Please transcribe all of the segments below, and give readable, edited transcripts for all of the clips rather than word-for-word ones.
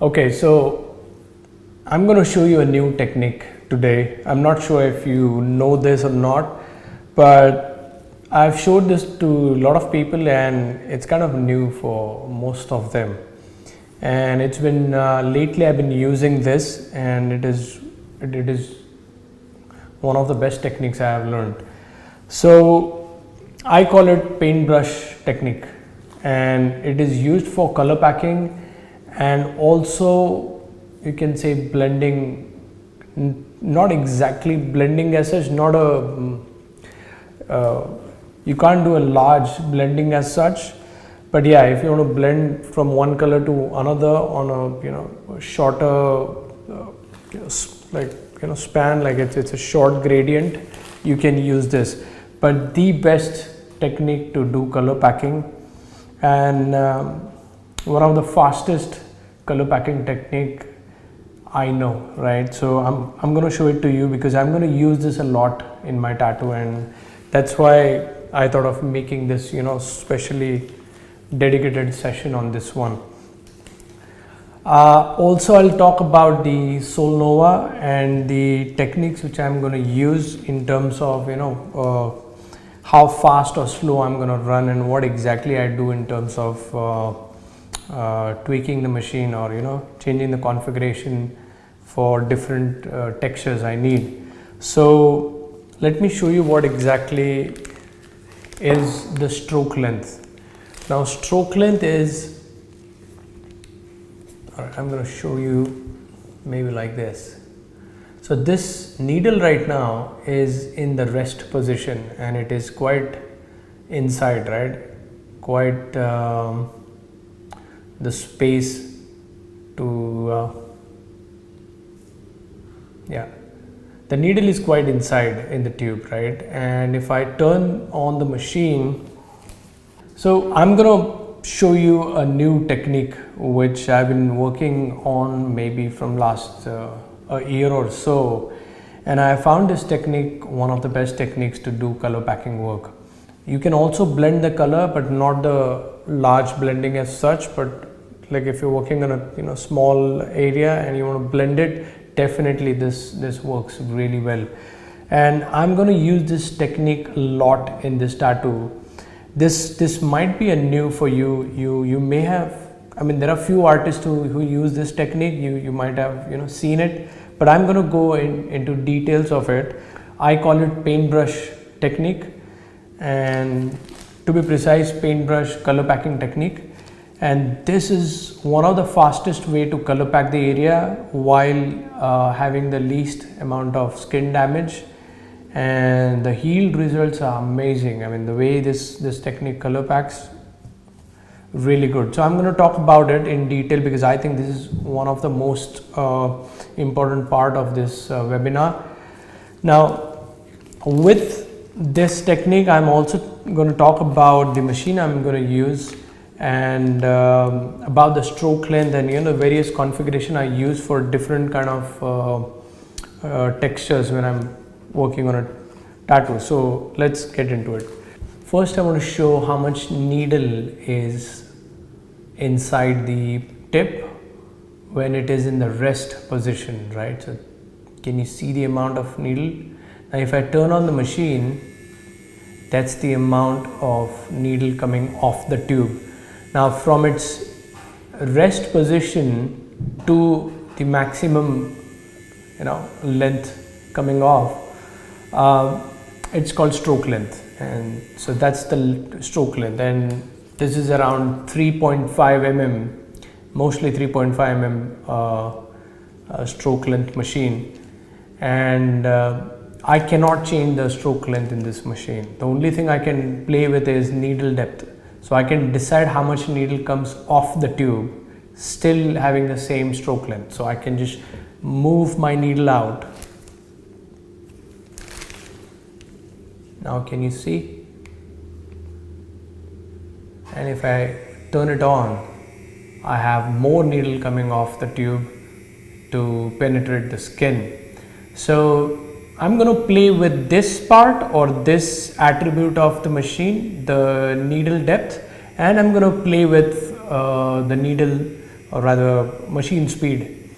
Okay, so I'm going to show you a new technique today. I'm not sure if you know this or not, but I've showed this to a lot of people and it's kind of new for most of them. And it's been lately I've been using this, and it is one of the best techniques I have learned. So I call it paintbrush technique, and it is used for color packing and also you can say blending. Not exactly blending as such, not a you can't do a large blending as such, but yeah, if you want to blend from one color to another on a shorter span, like it's a short gradient, you can use this. But the best technique to do color packing, and one of the fastest color packing technique I know, right? So I'm going to show it to you because I'm going to use this a lot in my tattoo, and that's why I thought of making this specially dedicated session on this one. Also, I'll talk about the Sol Nova and the techniques which I'm going to use in terms of how fast or slow I'm going to run, and what exactly I do in terms of tweaking the machine or changing the configuration for different textures I need. So let me show you what exactly is the stroke length. Now stroke length is, alright, I'm going to show you maybe like this. So this needle right now is in the rest position and it is quite inside, right? Quite the space to the needle is quite inside in the tube, right? And if I turn on the machine, so I'm gonna show you a new technique which I've been working on maybe from last a year or so, and I found this technique one of the best techniques to do color packing work. You can also blend the color, but not the large blending as such, but like if you're working on a small area and you want to blend it, definitely this works really well. And I'm going to use this technique a lot in this tattoo. This might be a new for you. You may have, there are few artists who use this technique. You might have seen it, but I'm going to go into details of it. I call it paintbrush technique, and to be precise, paintbrush color packing technique. And this is one of the fastest way to color pack the area while having the least amount of skin damage, and the yield results are amazing. The way this technique color packs, really good. So I'm going to talk about it in detail because I think this is one of the most important part of this webinar. Now with this technique, I'm also going to talk about the machine I'm going to use, and about the stroke length, and the various configuration I use for different kind of textures when I'm working on a tattoo. So let's get into it. First, I want to show how much needle is inside the tip when it is in the rest position, right? So can you see the amount of needle? Now if I turn on the machine, that's the amount of needle coming off the tube. Now from its rest position to the maximum length coming off, it's called stroke length, and so that's the stroke length, and this is around 3.5 mm, mostly 3.5 mm stroke length machine. And I cannot change the stroke length in this machine. The only thing I can play with is needle depth. So I can decide how much needle comes off the tube, still having the same stroke length. So I can just move my needle out. Now can you see? And if I turn it on, I have more needle coming off the tube to penetrate the skin. So I'm going to play with this part or this attribute of the machine, the needle depth, and I'm going to play with the needle or rather machine speed.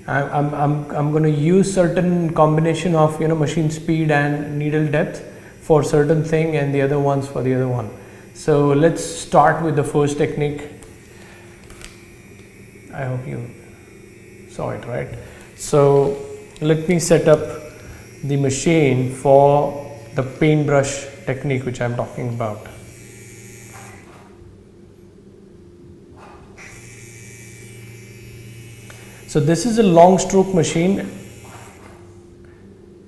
I'm going to use certain combination of machine speed and needle depth for certain thing, and the other ones for the other one. So let's start with the first technique. I hope you saw it right. So let me set up the machine for the paintbrush technique which I'm talking about. So this is a long stroke machine.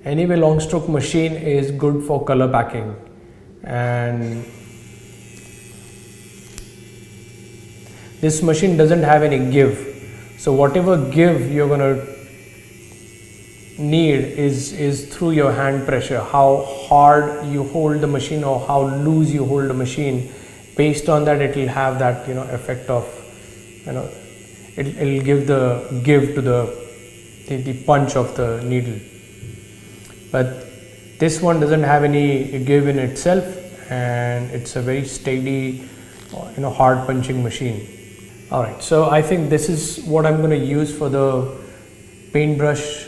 Anyway, long stroke machine is good for color packing, and this machine doesn't have any give. So whatever give you're gonna need is through your hand pressure, how hard you hold the machine or how loose you hold the machine. Based on that, it will have that effect of it'll give the give to the punch of the needle. But this one doesn't have any give in itself, and it's a very steady hard punching machine. Alright, so I think this is what I'm going to use for the paintbrush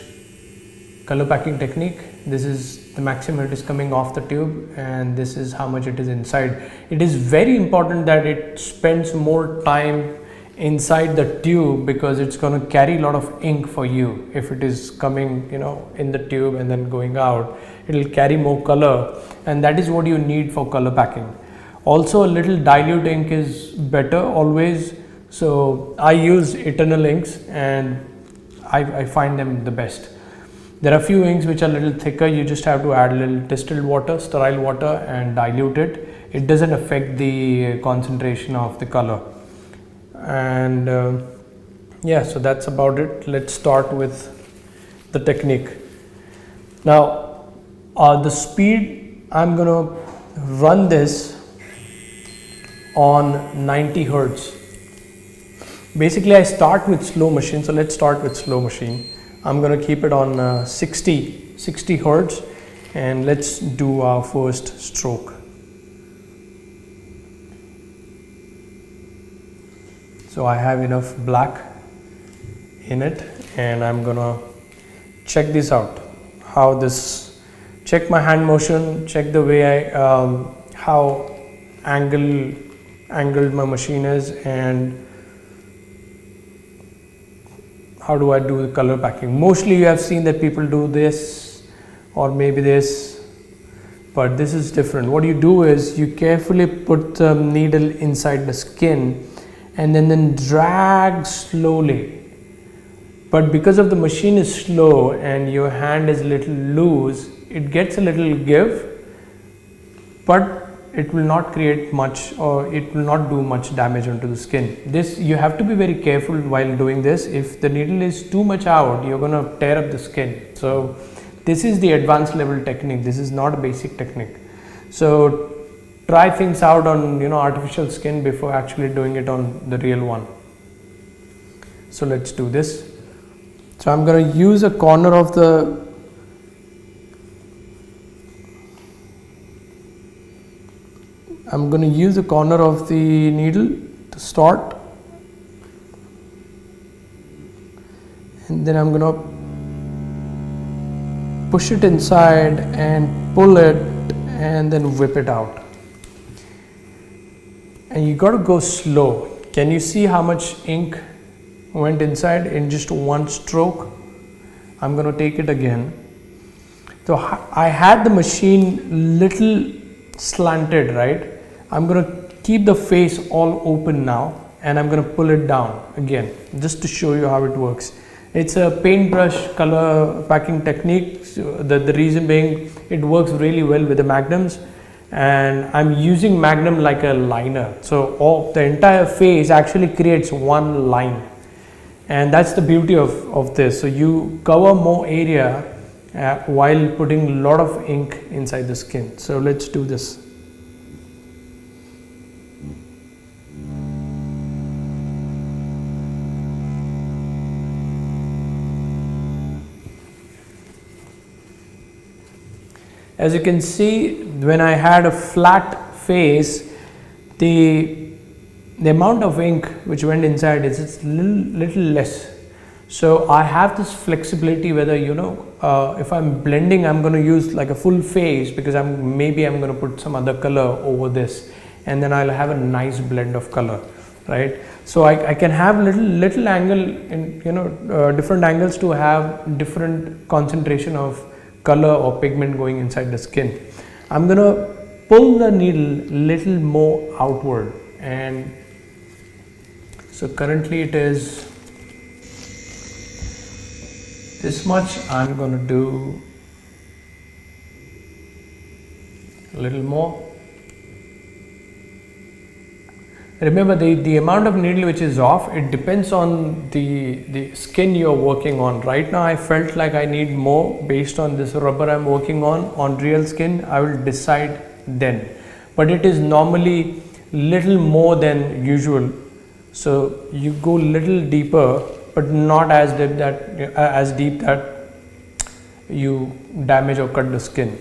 color packing technique. This is the maximum it is coming off the tube, and this is how much it is inside. It is very important that it spends more time inside the tube, because it's going to carry a lot of ink for you. If it is coming in the tube and then going out, it will carry more color, and that is what you need for color packing. Also, a little dilute ink is better always. So I use Eternal inks, and I find them the best. There are few inks which are a little thicker. You just have to add a little distilled water, sterile water, and dilute it. It doesn't affect the concentration of the color. And yeah, so that's about it. Let's start with the technique. Now the speed, I'm gonna run this on 90 Hertz. Basically I start with slow machine, so let's start with slow machine. I'm gonna keep it on 60 Hertz, and let's do our first stroke. So I have enough black in it, and I'm gonna check this out. How this, check my hand motion, check the way I how angled my machine is, and how do I do the color packing. Mostly you have seen that people do this or maybe this, but this is different. What you do is you carefully put the needle inside the skin and then drag slowly. But because of the machine is slow and your hand is a little loose, it gets a little give, but it will not create much, or it will not do much damage onto the skin. This, you have to be very careful while doing this. If the needle is too much out, you're going to tear up the skin. So this is the advanced level technique. This is not a basic technique. So try things out on artificial skin before actually doing it on the real one. So let's do this. So I'm going to use a corner of the needle to start, and then I'm going to push it inside and pull it and then whip it out. And you got to go slow. Can you see how much ink went inside in just one stroke? I'm going to take it again. So I had the machine little slanted, right? I'm going to keep the face all open now, and I'm going to pull it down again just to show you how it works. It's a paintbrush color packing technique. So the reason being, it works really well with the magnums, and I'm using magnum like a liner. So the entire face actually creates one line, and that's the beauty of this. So you cover more area while putting a lot of ink inside the skin. So let's do this. As you can see, when I had a flat face, the the amount of ink which went inside is just little less. So I have this flexibility whether, if I'm blending, I'm going to use like a full face, because maybe I'm going to put some other color over this, and then I'll have a nice blend of color, right? So I can have little angle in, different angles to have different concentration of color or pigment going inside the skin. I'm going to pull the needle little more outward, and so currently it is this much. I'm going to do a little more. Remember, the amount of needle which is off, it depends on the skin you're working on. Right now I felt like I need more based on this rubber I'm working on real skin. I will decide then, but it is normally little more than usual. So you go little deeper, but not as deep that you damage or cut the skin.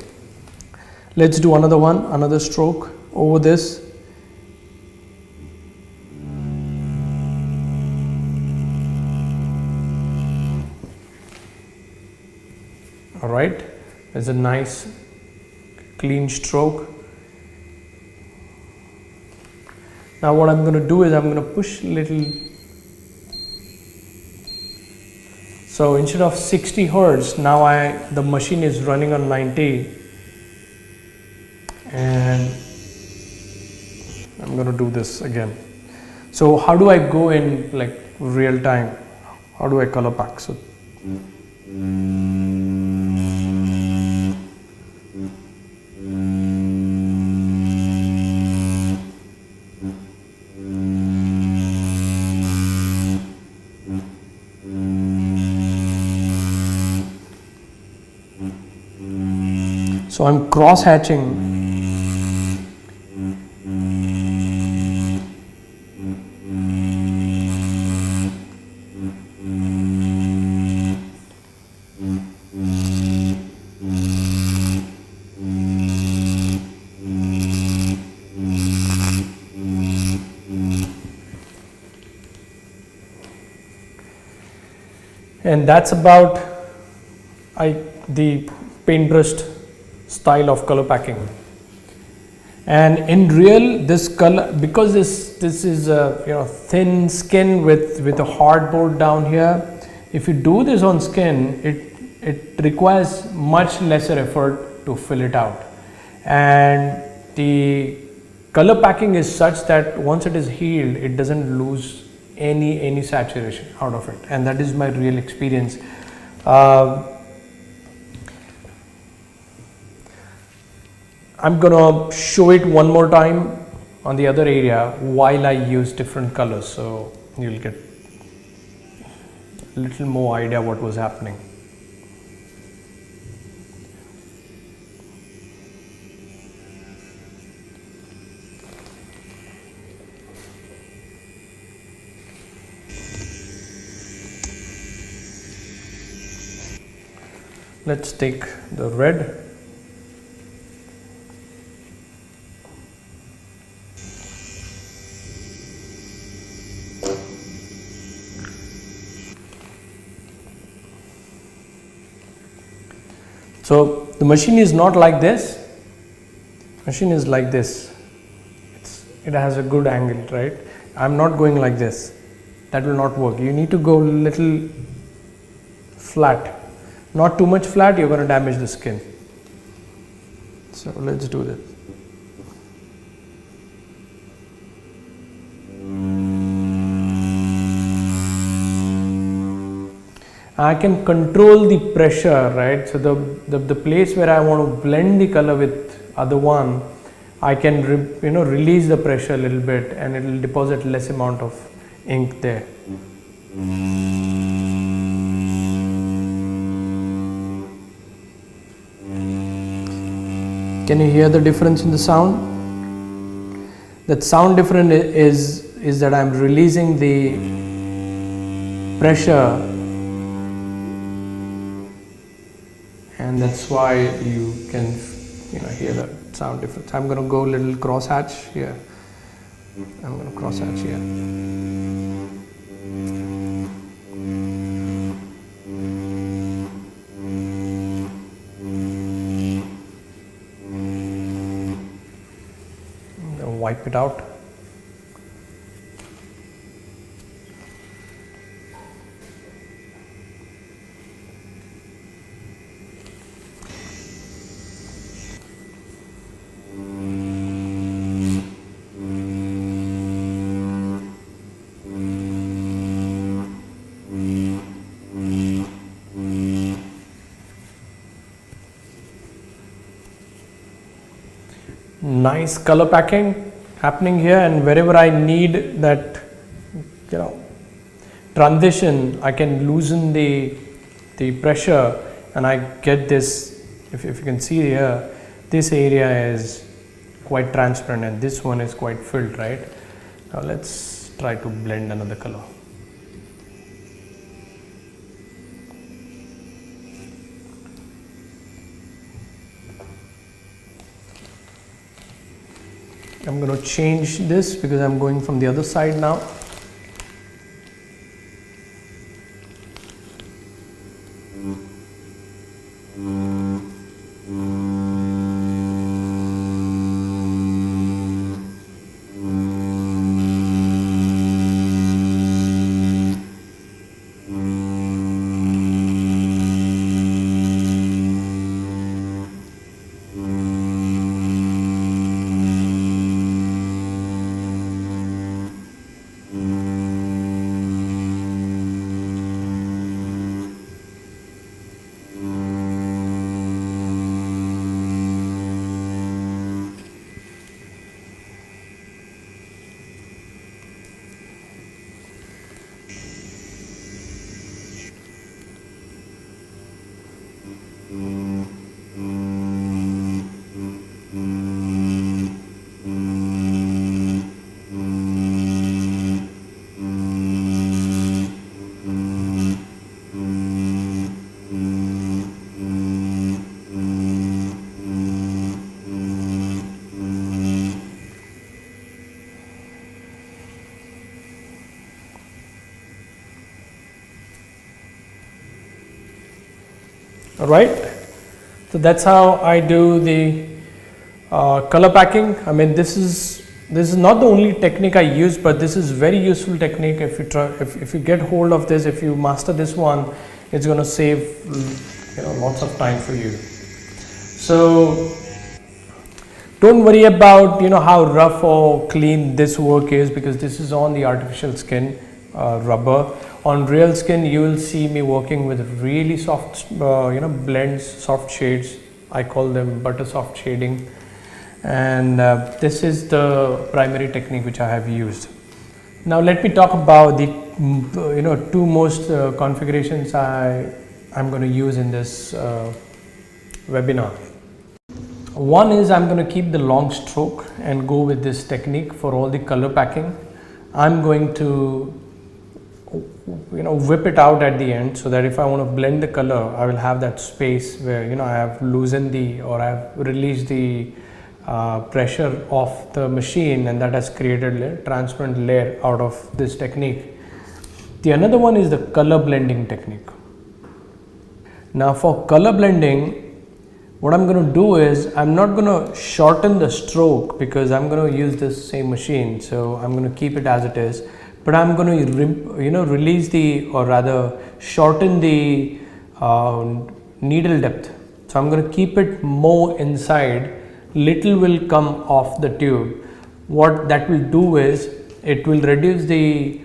Let's do another stroke over this. All right, there's a nice clean stroke. Now what I'm going to do is I'm going to push little. So instead of 60 Hertz, now the machine is running on 90, and I'm going to do this again. So how do I go in like real time? How do I color pack? So I'm cross hatching. And that's about the paintbrush style of color packing. And in real, this color, because this is a thin skin with a hardboard down here, if you do this on skin, it requires much lesser effort to fill it out. And the color packing is such that once it is healed, it doesn't lose any saturation out of it, and that is my real experience. I'm gonna show it one more time on the other area while I use different colors, so you'll get a little more idea what was happening. Let's take the red. So the machine is not like this. Machine is like this. It has a good angle, right? I'm not going like this. That will not work. You need to go little flat. Not too much flat, you're going to damage the skin. So let's do that. I can control the pressure, right? So the place where I want to blend the color with other one, I can release the pressure a little bit, and it will deposit less amount of ink there. Can you hear the difference in the sound? That sound difference is that I'm releasing the pressure, and that's why you can hear the sound difference. I'm going to go a little cross hatch here. I'm going to cross hatch here. I'm going to wipe it out. Nice color packing happening here, and wherever I need that, you know, transition, I can loosen the pressure, and I get this. If you can see here, this area is quite transparent and this one is quite filled, right? Now let's try to blend another color. I'm going to change this because I'm going from the other side now. Alright, so that's how I do the color packing. I mean, this is not the only technique I use, but this is very useful technique. If you try, if you get hold of this, if you master this one, it's going to save, you know, lots of time for you. So don't worry about, you know, how rough or clean this work is, because this is on the artificial skin rubber. On real skin, you will see me working with really soft, you know, blends, soft shades. I call them butter soft shading, and this is the primary technique which I have used. Now let me talk about the, you know, two most configurations I'm going to use in this webinar. One is I'm going to keep the long stroke and go with this technique for all the color packing. I'm going to, you know, whip it out at the end, so that if I want to blend the color, I will have that space where, you know, I have loosened the, or I have released the pressure of the machine, and that has created a transparent layer out of this technique. The another one is the color blending technique. Now for color blending, what I'm going to do is I'm not going to shorten the stroke, because I'm going to use this same machine, so I'm going to keep it as it is. But I'm going to, you know, release the, or rather shorten the needle depth. So I'm going to keep it more inside. Little will come off the tube. What that will do is it will reduce the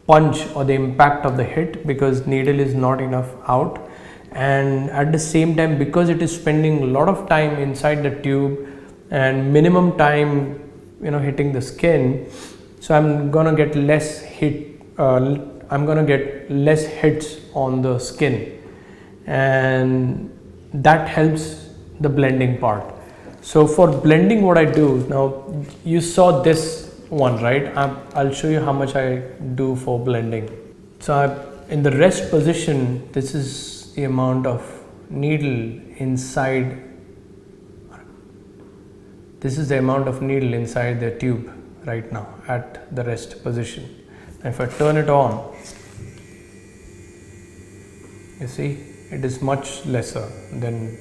punch or the impact of the hit, because needle is not enough out. And at the same time, because it is spending a lot of time inside the tube and minimum time, you know, hitting the skin, so I'm gonna get less hit. I'm gonna get less hits on the skin, and that helps the blending part. So for blending, what I do now, you saw this one, right? I'll show you how much I do for blending. So in the rest position, this is the amount of needle inside. This is the amount of needle inside the tube, right now at the rest position. If I turn it on, you see it is much lesser than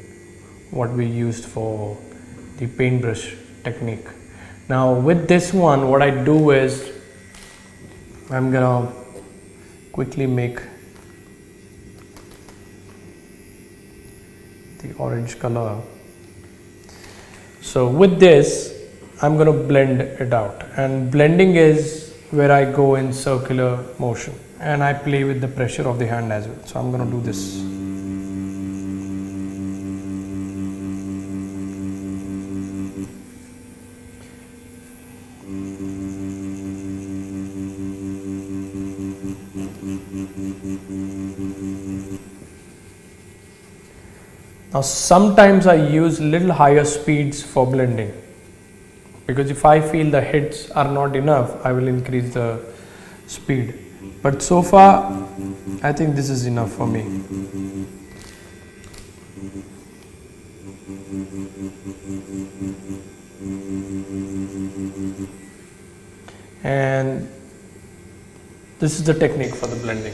what we used for the paintbrush technique. Now with this one, what I do is I'm gonna quickly make the orange color. So with this I'm going to blend it out, and blending is where I go in circular motion and I play with the pressure of the hand as well. So I'm going to do this. Now sometimes I use little higher speeds for blending, because if I feel the hits are not enough, I will increase the speed. But so far I think this is enough for me. And this is the technique for the blending.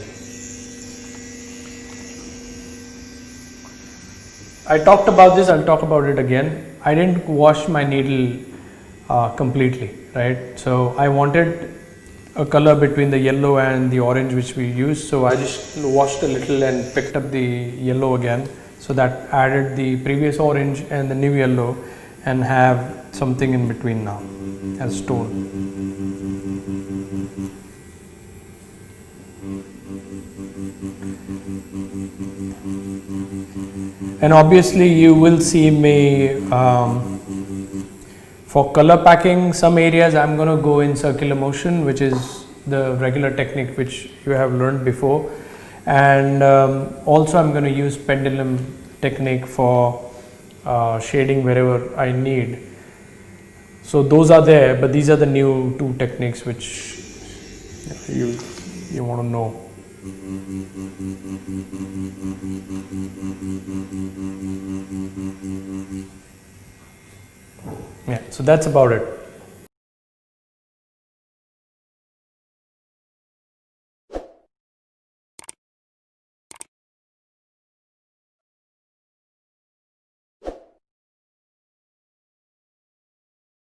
I talked about this, I'll talk about it again. I didn't wash my needle completely, right? So I wanted a color between the yellow and the orange which we used, so I just washed a little and picked up the yellow again, so that added the previous orange and the new yellow and have something in between now as tone. And obviously you will see me for color packing some areas I'm going to go in circular motion, which is the regular technique which you have learned before, and also I'm going to use pendulum technique for shading wherever I need. So those are there, but these are the new two techniques which you want to know. Yeah, so that's about it.